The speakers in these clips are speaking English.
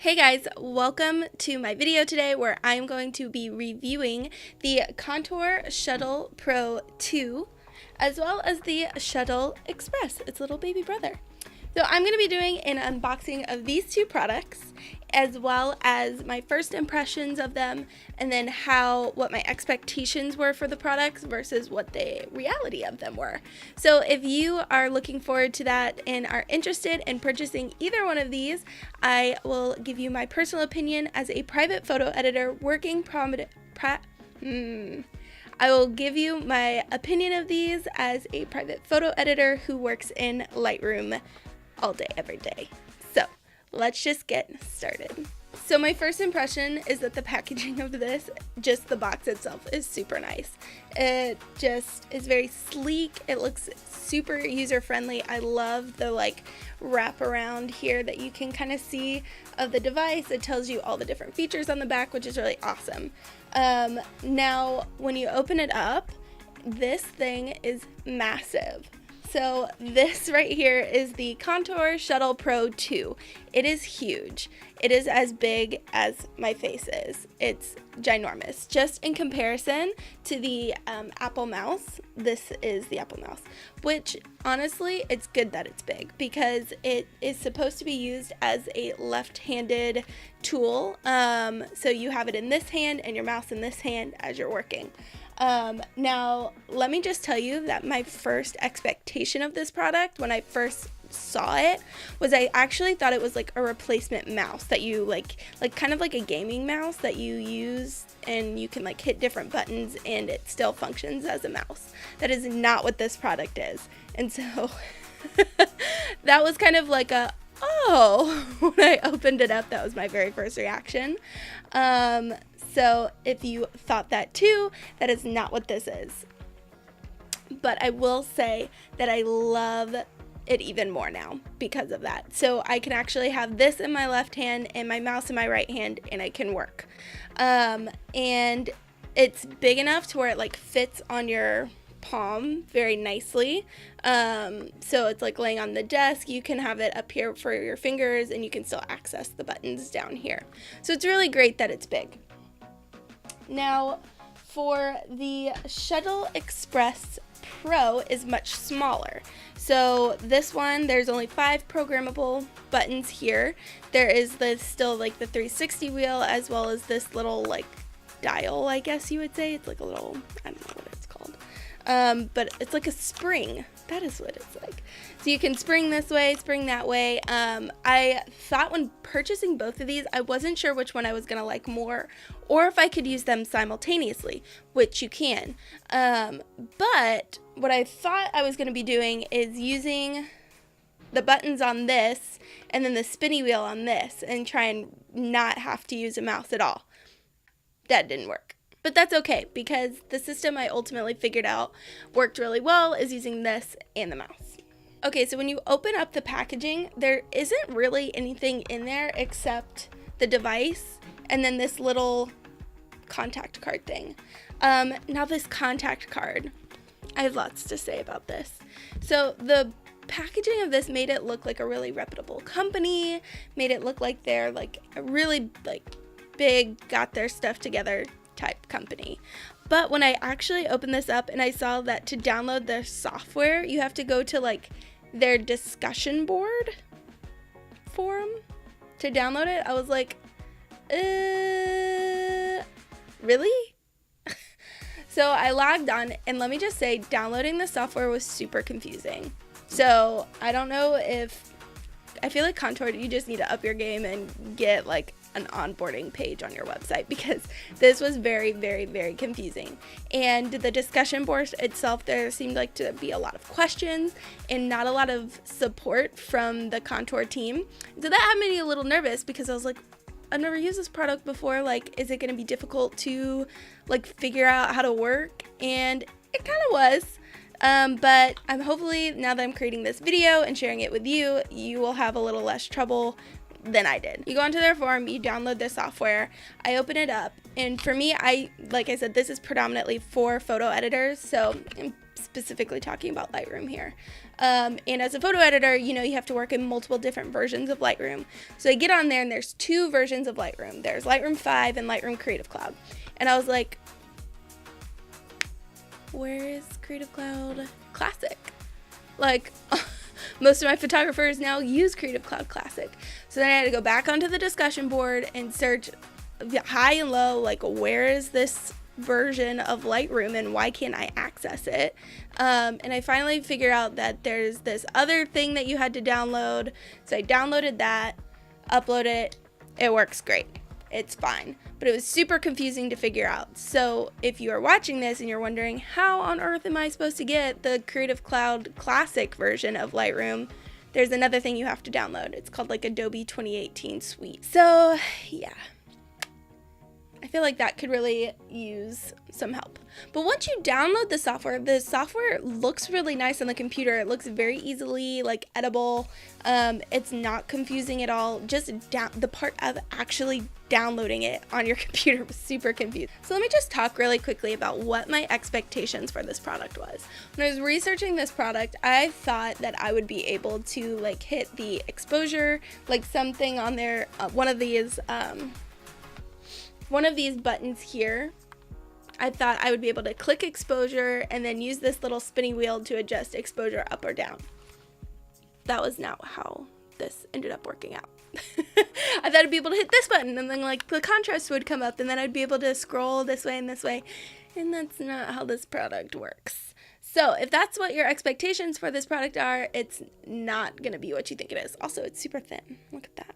Hey guys, welcome to my video today where I'm going to be reviewing the Contour Shuttle Pro 2 as well as the Shuttle Xpress, its little baby brother. So I'm going to be doing an unboxing of these two products as well as my first impressions of them and then what my expectations were for the products versus what the reality of them were. So if you are looking forward to that and are interested in purchasing either one of these, I will give you my personal opinion as a private photo editor working I will give you my opinion of these as a private photo editor who works in Lightroom all day, every day. So let's just get started. So my first impression is that the packaging of this, just the box itself, is super nice. It just is very sleek. It looks super user-friendly. I love the wrap around here that you can kind of see of the device. It tells you all the different features on the back, which is really awesome. Now, when you open it up, this thing is massive. So this right here is the Contour Shuttle Pro 2. It is huge. It is as big as my face is. It's ginormous. Just in comparison to the Apple mouse, this is the Apple mouse, which honestly, it's good that it's big because it is supposed to be used as a left-handed tool. So you have it in this hand and your mouse in this hand as you're working. Now, let me just tell you that my first expectation of this product when I first saw it was I actually thought it was like a replacement mouse that you like kind of like a gaming mouse that you use and you can like hit different buttons and it still functions as a mouse. That is not what this product is. And so that was kind of like a, oh, when I opened it up, that was my very first reaction. So if you thought that too, that is not what this is. But I will say that I love it even more now because of that. So I can actually have this in my left hand and my mouse in my right hand and I can work. And it's big enough to where it like fits on your palm very nicely. So it's like laying on the desk. You can have it up here for your fingers and you can still access the buttons down here. So it's really great that it's big. Now, for the Shuttle Xpress Pro is much smaller. So this one, there's only 5 programmable buttons here. There is still like the 360 wheel as well as this little like dial, I guess you would say. It's like a little, I don't know what it's called. But it's like a spring. That is what it's like. So you can spring this way, spring that way. I thought when purchasing both of these, I wasn't sure which one I was going to like more or if I could use them simultaneously, which you can. But what I thought I was going to be doing is using the buttons on this and then the spinny wheel on this and try and not have to use a mouse at all. That didn't work. But that's okay because the system I ultimately figured out worked really well is using this and the mouse. Okay, so when you open up the packaging, there isn't really anything in there except the device and then this little contact card thing. Now this contact card, I have lots to say about this. So the packaging of this made it look like a really reputable company, made it look like they're like a really big, got their stuff together type company. But when I actually opened this up and I saw that to download their software, you have to go to like their discussion board forum to download it. I was like, really? So I logged on and let me just say downloading the software was super confusing. So I don't know I feel like Contour, you just need to up your game and get like an onboarding page on your website because this was very, very, very confusing. And the discussion board itself, there seemed like to be a lot of questions and not a lot of support from the Contour team. So that had me a little nervous because I was like, I've never used this product before. Like, is it going to be difficult to like figure out how to work? And it kind of was. But I'm hopefully now that I'm creating this video and sharing it with you, you will have a little less trouble than I did. You go onto their forum, you download the software, I open it up, and for me, like I said, this is predominantly for photo editors, so I'm specifically talking about Lightroom here. And as a photo editor, you know, you have to work in multiple different versions of Lightroom. So I get on there and there's 2 versions of Lightroom. There's Lightroom 5 and Lightroom Creative Cloud. And I was like, where is Creative Cloud Classic? Like, most of my photographers now use Creative Cloud Classic. So then I had to go back onto the discussion board and search high and low, like, where is this version of Lightroom and why can't I access it? And I finally figured out that there's this other thing that you had to download. So I downloaded that, upload it. It works great. It's fine. But it was super confusing to figure out. So if you are watching this and you're wondering, how on earth am I supposed to get the Creative Cloud Classic version of Lightroom? There's another thing you have to download. It's called like Adobe 2018 Suite. So yeah, I feel like that could really use some help. But once you download the software looks really nice on the computer. It looks very easily like editable. It's not confusing at all. Just the part of actually downloading it on your computer was super confusing. So let me just talk really quickly about what my expectations for this product was. When I was researching this product, I thought that I would be able to like hit the exposure, like something on there, one of these buttons here. I thought I would be able to click exposure and then use this little spinny wheel to adjust exposure up or down. That was not how this ended up working out. I thought I'd be able to hit this button and then like the contrast would come up and then I'd be able to scroll this way, and that's not how this product works. So if that's what your expectations for this product are, it's not gonna be what you think it is. Also, it's super thin. Look at that.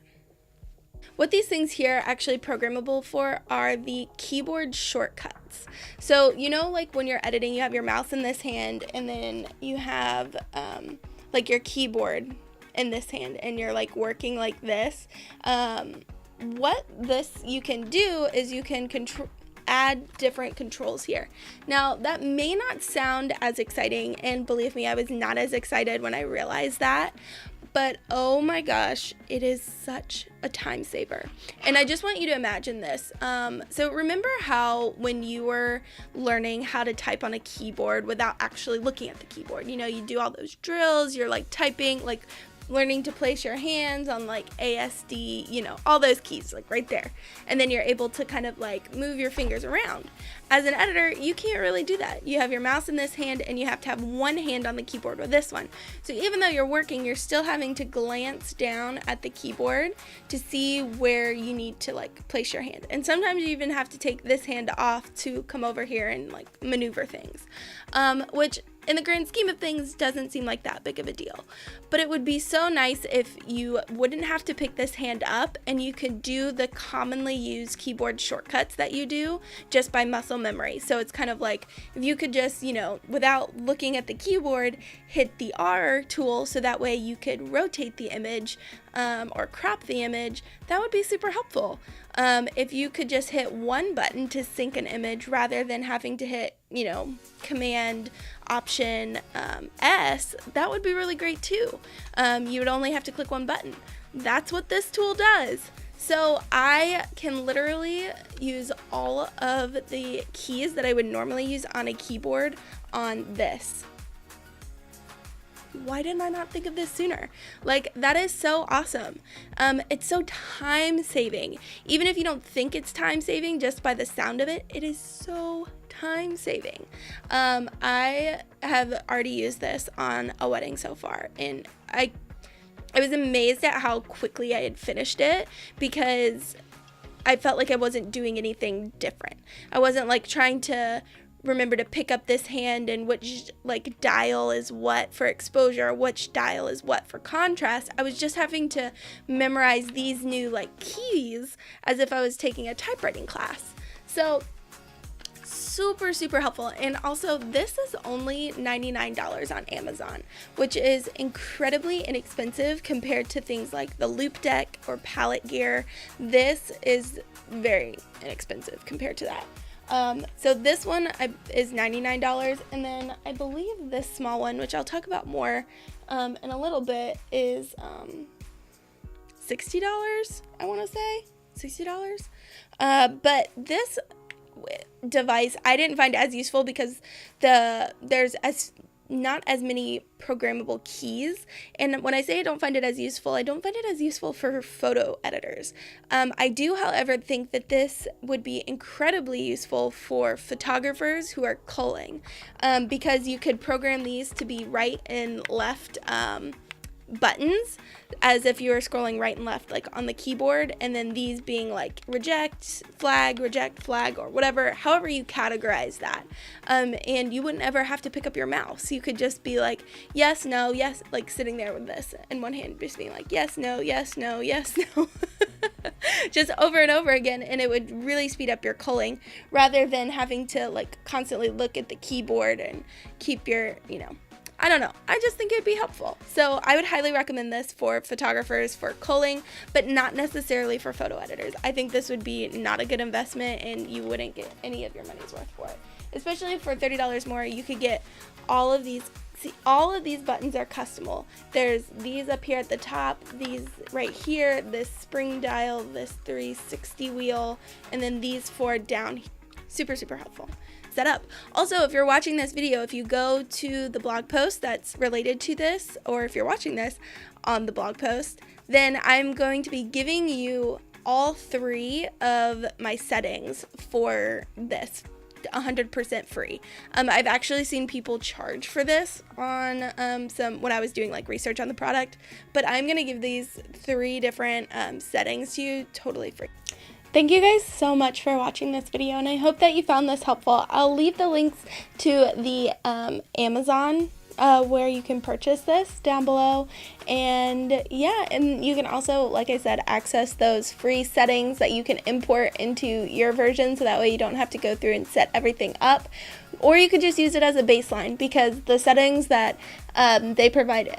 What these things here are actually programmable for are the keyboard shortcuts. So, you know, like when you're editing, you have your mouse in this hand and then you have like your keyboard in this hand and you're like working like this. What this you can do is you can add different controls here. Now, that may not sound as exciting, and believe me, I was not as excited when I realized that. But oh my gosh, it is such a time saver. And I just want you to imagine this. So remember how when you were learning how to type on a keyboard without actually looking at the keyboard, you know, you do all those drills, you're like typing, like learning to place your hands on like ASD, you know, all those keys like right there. And then you're able to kind of like move your fingers around. As an editor, you can't really do that. You have your mouse in this hand and you have to have one hand on the keyboard with this one. So even though you're working, you're still having to glance down at the keyboard to see where you need to like place your hand. And sometimes you even have to take this hand off to come over here and like maneuver things, which in the grand scheme of things doesn't seem like that big of a deal. But it would be so nice if you wouldn't have to pick this hand up and you could do the commonly used keyboard shortcuts that you do just by muscle memory. So it's kind of like if you could just, you know, without looking at the keyboard, hit the R tool so that way you could rotate the image or crop the image, that would be super helpful. If you could just hit one button to sync an image rather than having to hit, you know, Command Option S, that would be really great too. You would only have to click one button. That's what this tool does. So I can literally use all of the keys that I would normally use on a keyboard on this. Why didn't I not think of this sooner? Like, that is so awesome. It's so time saving. Even if you don't think it's time saving just by the sound of it, it is so time saving. I have already used this on a wedding so far, and I was amazed at how quickly I had finished it because I felt like I wasn't doing anything different. I wasn't like trying to remember to pick up this hand and which like dial is what for exposure, which dial is what for contrast. I was just having to memorize these new like keys as if I was taking a typewriting class. So super, super helpful. And also this is only $99 on Amazon, which is incredibly inexpensive compared to things like the Loop Deck or palette gear. This is very inexpensive compared to that. So this one is $99, and then I believe this small one, which I'll talk about more in a little bit, is $60, I want to say, $60. But this device I didn't find as useful because there's not as many programmable keys. And when I say I don't find it as useful, I don't find it as useful for photo editors. I do, however, think that this would be incredibly useful for photographers who are culling, because you could program these to be right and left buttons, as if you were scrolling right and left, like on the keyboard, and then these being like reject flag, or whatever, however you categorize that. And you wouldn't ever have to pick up your mouse. You could just be like, yes, no, yes, like sitting there with this in one hand, just being like, yes, no, yes, no, yes, no. Just over and over again, and it would really speed up your culling, rather than having to like constantly look at the keyboard and keep your, I don't know. I just think it'd be helpful. So I would highly recommend this for photographers for culling, but not necessarily for photo editors. I think this would be not a good investment, and you wouldn't get any of your money's worth for it. Especially for $30 more, you could get all of these. See, all of these buttons are customable. There's these up here at the top, these right here, this spring dial, this 360 wheel, and then these 4 down. Super, super helpful setup. Also, if you're watching this video, if you go to the blog post that's related to this, or if you're watching this on the blog post, then I'm going to be giving you all 3 of my settings for this 100% free. I've actually seen people charge for this on when I was doing like research on the product, but I'm gonna give these 3 different settings to you totally free. Thank you guys so much for watching this video, and I hope that you found this helpful. I'll leave the links to the Amazon where you can purchase this down below, and yeah, and you can also, like I said, access those free settings that you can import into your version, so that way you don't have to go through and set everything up. Or you could just use it as a baseline, because the settings that they provide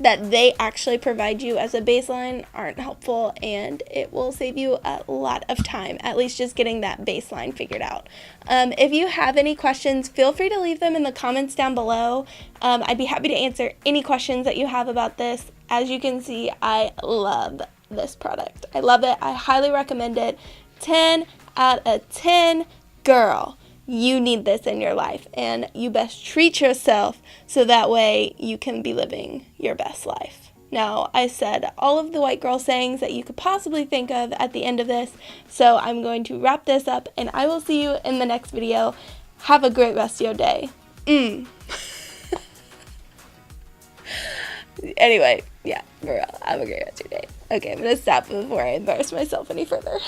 that they actually provide you as a baseline aren't helpful, and it will save you a lot of time, at least just getting that baseline figured out. If you have any questions, feel free to leave them in the comments down below. I'd be happy to answer any questions that you have about this. As you can see, I love this product. I love it. I highly recommend it. 10 out of 10. Girl, you need this in your life, and you best treat yourself so that way you can be living your best life. Now, I said all of the white girl sayings that you could possibly think of at the end of this, so I'm going to wrap this up, and I will see you in the next video. Have a great rest of your day. Anyway, yeah, for real, have a great rest of your day. Okay, I'm going to stop before I embarrass myself any further.